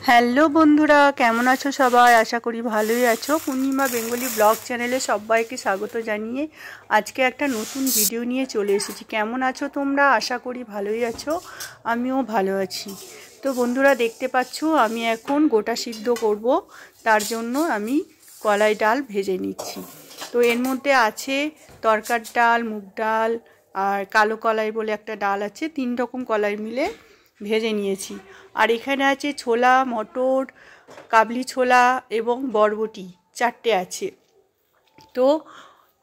Hello বন্ধুরা, কেমন আছো সবাই? আশা করি ভালোই আছো। পূর্ণিমা বেঙ্গলি ব্লগ চ্যানেলে সবাইকে স্বাগত জানিয়ে আজকে একটা নতুন ভিডিও নিয়ে চলে এসেছি। কেমন আছো তোমরা? আশা করি ভালোই আছো, আমিও ভালো আছি। তো বন্ধুরা, দেখতে পাচ্ছ আমি এখন গোটা সিদ্ধ করব, তার জন্য আমি কলাই ডাল ভেজে নিচ্ছি। তো এর মধ্যে আছে তরকার ডাল, মুগ ডাল আর কালো কলাই বলে একটা ডাল আছে, 3 রকম কলাই মিলে ভেজে নিয়েছি। আর এখানে আছে ছোলা, মটর, কাবলি ছোলা এবং বরবটি, 4টে আছে। তো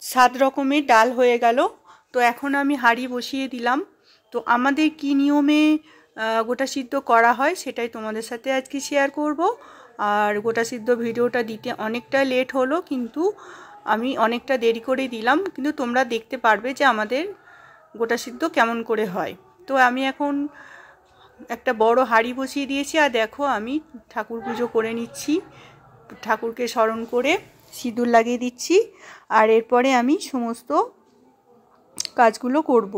7 রকমের ডাল হয়ে গেল। তো এখন আমি হাঁড়ি বসিয়ে দিলাম। তো আমাদের কি নিয়মে গোটা সিদ্ধ করা হয় সেটাই তোমাদের সাথে আজকে শেয়ার করব। আর গোটা সিদ্ধ ভিডিওটা দিতে অনেকটা লেট হলো, কিন্তু আমি অনেকটা দেরি করে দিলাম, কিন্তু তোমরা দেখতে পারবে যে আমাদের গোটা সিদ্ধ কেমন করে হয়। তো আমি এখন একটা বড় হাঁড়ি বসিয়ে দিয়েছি, আর দেখো আমি ঠাকুর পুজো করে নিচ্ছি। ঠাকুরকে স্মরণ করে সিঁদুর লাগিয়ে দিচ্ছি, আর এরপরে আমি সমস্ত কাজগুলো করব।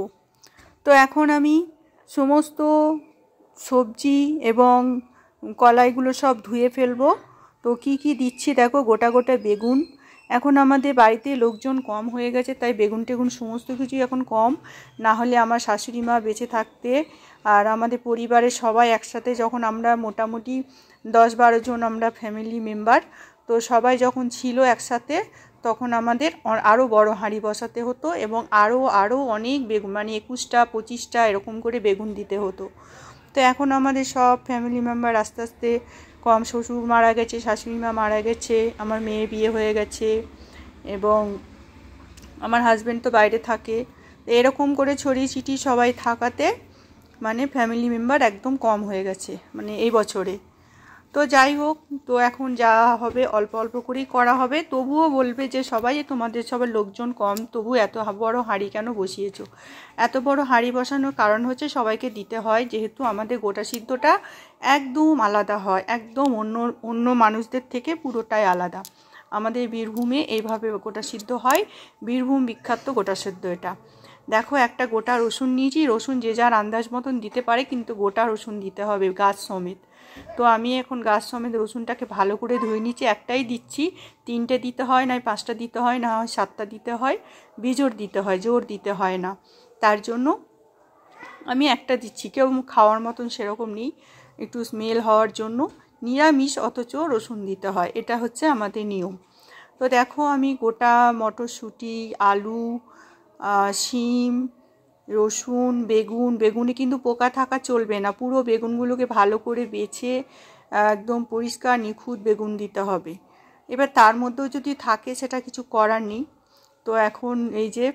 তো এখন আমি সমস্ত সবজি এবং কলাইগুলো সব ধুয়ে ফেলবো। তো কি কি দিচ্ছি দেখো, গোটা গোটা বেগুন। এখন আমাদের বাড়িতে লোকজন কম হয়ে গেছে, তাই বেগুন টেগুন সমস্ত কিছুই এখন কম। না হলে আমার শাশুড়ি মা বেঁচে থাকতে আর আমাদের পরিবারের সবাই একসাথে, যখন আমরা মোটামুটি 10-12 জন আমরা ফ্যামিলি মেম্বার, তো সবাই যখন ছিল একসাথে, তখন আমাদের আরও বড় হাঁড়ি বসাতে হতো এবং আরও অনেক বেগুন, মানে 21টা 25টা এরকম করে বেগুন দিতে হতো। তো এখন আমাদের সব ফ্যামিলি মেম্বার আস্তে আস্তে কম, শ্বশুর মারা গেছে, শাশুড়ি মা মারা গেছে, আমার মেয়ে বিয়ে হয়ে গেছে এবং আমার হাজব্যান্ড তো বাইরে থাকে। এরকম করে ছড়িয়ে ছিটিয়ে সবাই থাকাতে মানে ফ্যামিলি মেম্বার একদম কম হয়ে গেছে মানে এই বছরে। তো যাই হোক, তো এখন যা হবে অল্প অল্প করেই করা হবে। তবুও বলবে যে সবাই, তোমাদের সবার লোকজন কম, তবু এত বড় হাঁড়ি কেন বসিয়েছো? এত বড় হাঁড়ি বসানোর কারণ হচ্ছে সবাইকে দিতে হয়, যেহেতু আমাদের গোটা সিদ্ধটা একদম আলাদা হয়, একদম অন্য মানুষদের থেকে পুরোটাই আলাদা। আমাদের বীরভূমে এইভাবে গোটা সিদ্ধ হয়, বীরভূম বিখ্যাত গোটা সিদ্ধ এটা। দেখো, একটা গোটা রসুন নিয়েছি। রসুন যে যার আন্দাজ মতন দিতে পারে, কিন্তু গোটা রসুন দিতে হবে গাছ সমেত। তো আমি এখন গাছ সমেত রসুনটাকে ভালো করে ধুয়ে নিচ্ছি। একটাই দিচ্ছি, 3টে দিতে হয়, নয় 5টা দিতে হয়, না হয় 7টা দিতে হয়, বেজোড় দিতে হয়, জোর দিতে হয় না। তার জন্য আমি একটা দিচ্ছি। কেউ খাওয়ার মতন সেরকম নেই, একটু স্মেল হওয়ার জন্য নিরামিষ অথচ রসুন দিতে হয়, এটা হচ্ছে আমাদের নিয়ম। তো দেখো, আমি গোটা মটরশুঁটি, আলু, শিম, রসুন, বেগুনে কিন্তু পোকা থাকা চলবে না। পুরো বেগুনগুলোকে ভালো করে বেছে একদম পরিষ্কার নিখুঁত বেগুন দিতে হবে। এবার তার মধ্যেও যদি থাকে সেটা কিছু করার নেই। তো এখন এই যে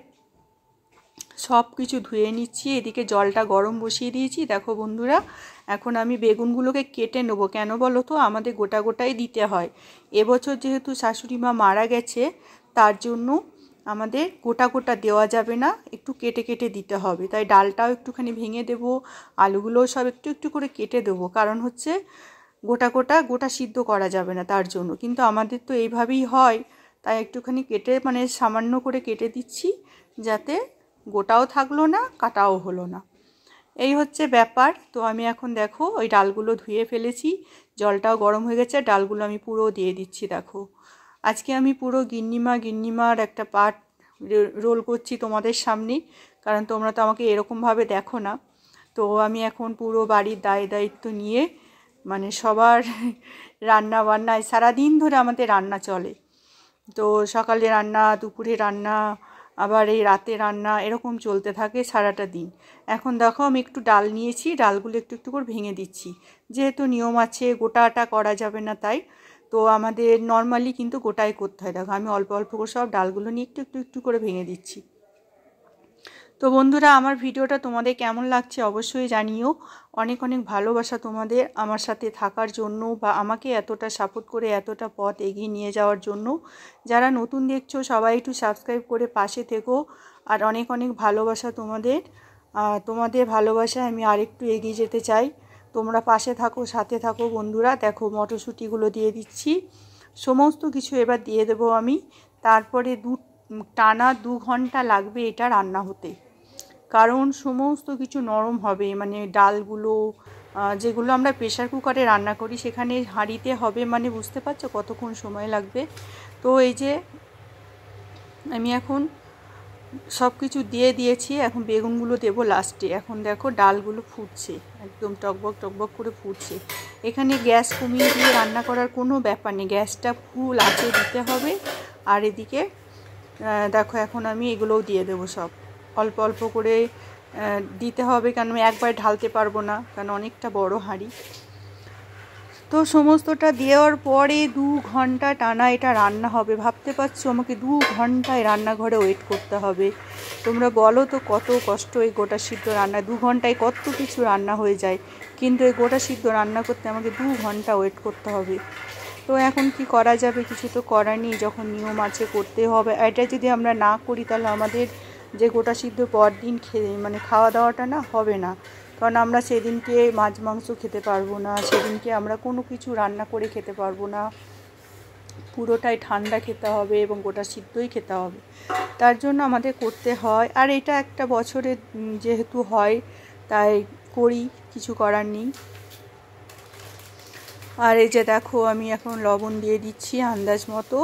সব কিছু ধুয়ে নিচ্ছি, এদিকে জলটা গরম বসিয়ে দিয়েছি। দেখো বন্ধুরা, এখন আমি বেগুনগুলোকে কেটে নেবো। কেন বলো তো? আমাদের গোটা গোটাই দিতে হয়। এবছর যেহেতু শাশুড়ি মা মারা গেছে, তার জন্য আমাদের গোটা গোটা দেওয়া যাবে না, একটু কেটে কেটে দিতে হবে। তাই ডালটাও একটুখানি ভেঙে দেবো, আলুগুলোও সব একটু একটু করে কেটে দেবো, কারণ হচ্ছে গোটা সিদ্ধ করা যাবে না তার জন্য। কিন্তু আমাদের তো এইভাবেই হয়, তাই একটুখানি কেটে মানে সামান্য করে কেটে দিচ্ছি, যাতে গোটাও থাকলো না, কাটাও হলো না। এই হচ্ছে ব্যাপার। তো আমি এখন দেখো ওই ডালগুলো ধুয়ে ফেলেছি, জলটাও গরম হয়ে গেছে, ডালগুলো আমি পুরো দিয়ে দিচ্ছি। দেখো, আজকে আমি পুরো গিন্নিমার একটা পার্ট রোল করছি তোমাদের সামনে, কারণ তোমরা তো আমাকে এরকমভাবে দেখো না। তো আমি এখন পুরো বাড়ির দায়িত্ব নিয়ে, মানে সবার রান্না বান্নায় সারাদিন ধরে আমাদের রান্না চলে। তো সকালে রান্না, দুপুরে রান্না, আবার এই রাতে রান্না, এরকম চলতে থাকে সারাটা দিন। এখন দেখো, আমি একটু ডাল নিয়েছি, ডালগুলো একটু একটু করে ভেঙে দিচ্ছি, যেহেতু নিয়ম আছে গোটাটা করা যাবে না, তাই। তো আমাদের নর্মালি কিন্তু গোটাই করতে হয়। দেখো, আমি অল্প অল্প করে সব ডালগুলো নিয়ে একটু একটু একটু করে ভেঙে দিচ্ছি। তো বন্ধুরা, আমার ভিডিওটা তোমাদের কেমন লাগছে অবশ্যই জানিও। অনেক অনেক ভালোবাসা তোমাদের আমার সাথে থাকার জন্য, বা আমাকে এতটা সাপোর্ট করে এতটা পথ এগিয়ে নিয়ে যাওয়ার জন্য। যারা নতুন দেখছো সবাই একটু সাবস্ক্রাইব করে পাশে থেকো। আর অনেক অনেক ভালোবাসা তোমাদের। তোমাদের ভালোবাসায় আমি আরেকটু এগিয়ে যেতে চাই। তোমরা পাশে থাকো, সাথে থাকো বন্ধুরা। দেখো, মটরশুঁটিগুলো দিয়ে দিচ্ছি, সমস্ত কিছু এবার দিয়ে দেবো আমি। তারপরে টানা 2 ঘন্টা লাগবে এটা রান্না হতে, কারণ সমস্ত কিছু নরম হবে, মানে ডালগুলো যেগুলো আমরা প্রেশার কুকারে রান্না করি সেখানে হাঁড়িতে হবে, মানে বুঝতে পারছো কতক্ষণ সময় লাগবে। তো এই যে আমি এখন সব কিছু দিয়ে দিয়েছি, এখন বেগুনগুলো দেবো লাস্টে। এখন দেখো ডালগুলো ফুটছে, একদম টকবক টকবক করে ফুটছে। এখানে গ্যাস কমিয়ে দিয়ে রান্না করার কোনো ব্যাপার নেই, গ্যাসটা ফুল আঁচে দিতে হবে। আর এদিকে দেখো এখন আমি এগুলোও দিয়ে দেবো, সব অল্প অল্প করে দিতে হবে, কারণ আমি একবার ঢালতে পারবো না, কারণ অনেকটা বড় হাঁড়ি। তো সমস্তটা দেওয়ার পরে 2 ঘন্টা টানা এটা রান্না হবে। ভাবতে পারছো আমাকে 2 ঘন্টায় রান্নাঘরে ওয়েট করতে হবে। তোমরা বলো তো কত কষ্ট এই গোটা সিদ্ধ রান্না, 2 ঘন্টায় কত কিছু রান্না হয়ে যায়, কিন্তু এই গোটা সিদ্ধ রান্না করতে আমাকে 2 ঘন্টা ওয়েট করতে হবে। তো এখন কি করা যাবে, কিছু তো করার নেই, যখন নিয়ম আছে করতে হবে। এটা যদি আমরা না করি তাহলে আমাদের যে গোটা সিদ্ধ পরদিন মানে খাওয়া দাওয়াটা না হবে না, কারণ আমরা সেদিনকে মাছ মাংস খেতে পারবো না, সেদিনকে আমরা কোনো কিছু রান্না করে খেতে পারবো না, পুরোটাই ঠান্ডা খেতে হবে এবং গোটা সিদ্ধই খেতে হবে। তার জন্য আমাদের করতে হয়, আর এটা একটা বছরে যেহেতু হয় তাই করি, কিছু করার নেই। আর এই যে দেখো আমি এখন লবণ দিয়ে দিচ্ছি আন্দাজ মতো,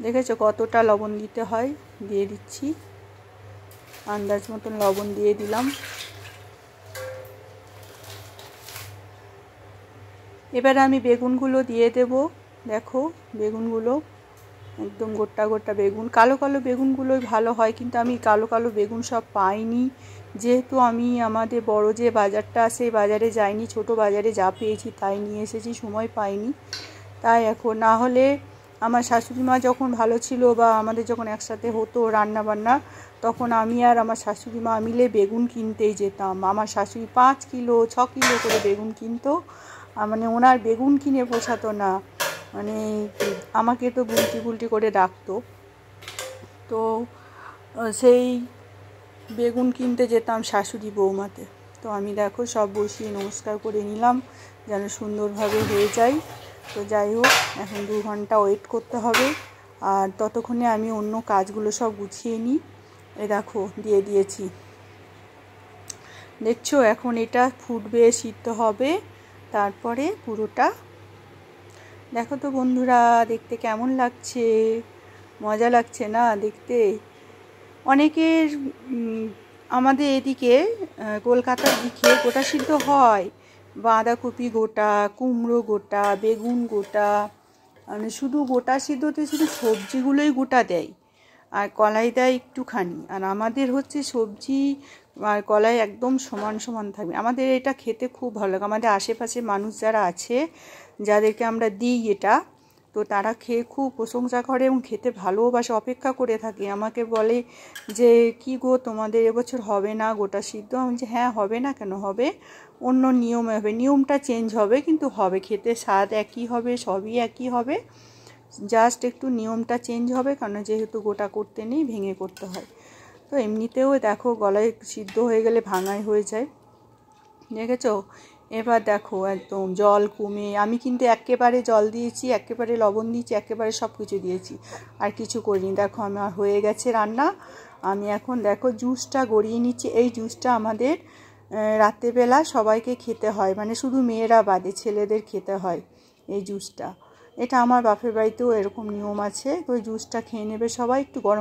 দেখেছো কতটা লবণ দিতে হয়, দিয়ে দিচ্ছি আন্দাজ মতন লবণ দিয়ে দিলাম। এবারে আমি বেগুনগুলো দিয়ে দেব। দেখো বেগুনগুলো একদম গোটা গোটা বেগুন, কালো কালো বেগুনগুলোই ভালো হয়, কিন্তু আমি কালো কালো বেগুন সব পাইনি, যেহেতু আমি আমাদের বড় যে বাজারটা সেই বাজারে যাইনি, ছোট বাজারে যা পেয়েছি তাই নিয়ে এসেছি, সময় পাইনি। তাই এখন না হলে আমার শাশুড়ি মা যখন ভালো ছিল বা আমাদের যখন একসাথে হতো রান্না বান্না, তখন আমি আর আমার শাশুড়ি মা মিলে বেগুন কিনতেই যেতাম। আমার শাশুড়ি 5 কিলো 6 কিলো করে বেগুন কিনতো, মানে ওনার বেগুন কিনে পোষাতো না, মানে আমাকে তো বুলটি বুলটি করে ডাকতো। তো সেই বেগুন কিনতে যেতাম শাশুড়ি বৌমাতে। তো আমি দেখো সব বসিয়ে নমস্কার করে নিলাম যেন সুন্দরভাবে হয়ে যায়। তো যাই হোক এখন 2 ঘন্টা ওয়েট করতে হবে, আর ততক্ষণে আমি অন্য কাজগুলো সব গুছিয়ে নিই। এই দেখো দিয়ে দিয়েছি, দেখছো এখন এটা ফুটবে, সিদ্ধ হবে, তারপরে পুরোটা দেখো তো বন্ধুরা দেখতে কেমন লাগছে, মজা লাগছে না দেখতে। অনেকের আমাদের এদিকে কলকাতার দিকে গোটা সিদ্ধ হয়, বাঁধাকপি গোটা, কুমড়ো গোটা, বেগুন গোটা, মানে শুধু গোটা সিদ্ধতে শুধু সবজিগুলোই গোটা দেয় আর কলাই দেয় একটুখানি। আর আমাদের হচ্ছে সবজি আর কলাই একদম সমান সমান থাকবে। আমাদের এটা খেতে খুব ভালো লাগে, আমাদের আশেপাশে মানুষ যারা আছে যাদেরকে আমরা দিই এটা, তো তারা খেয়ে খুব প্রশংসা করে এবং খেতে ভালোবাসে, অপেক্ষা করে থাকে। আমাকে বলে যে কি গো তোমাদের এবছর হবে না গোটা সিদ্ধ? আমি যে হ্যাঁ হবে না কেন, হবে, অন্য নিয়মে হবে, নিয়মটা চেঞ্জ হবে কিন্তু হবে, খেতে স্বাদ একই হবে, সবই একই হবে, জাস্ট একটু নিয়মটা চেঞ্জ হবে, কারণ যেহেতু গোটা করতে নেই ভেঙে করতে হয়। তো এমনিতেও দেখো গলায় সিদ্ধ হয়ে গেলে ভাঙাই হয়ে যায়, দেখেছো। এবার দেখো একদম জল কমে, আমি কিন্তু একেবারে জল দিয়েছি, একেবারে লবণ দিয়েছি, একেবারে সব কিছু দিয়েছি, আর কিছু করিনি। দেখো আমার হয়ে গেছে রান্না। আমি এখন দেখো জুসটা গড়িয়ে নিচ্ছি। এই জুসটা আমাদের রাত্রেবেলা সবাইকে খেতে হয়, মানে শুধু মেয়েরা বাদে ছেলেদের খেতে হয় এই জুসটা। এটা আমার বাপের বাড়িতেও এরকম নিয়ম আছে। তো ওই জুসটা খেয়ে নেবে সবাই, একটু গরম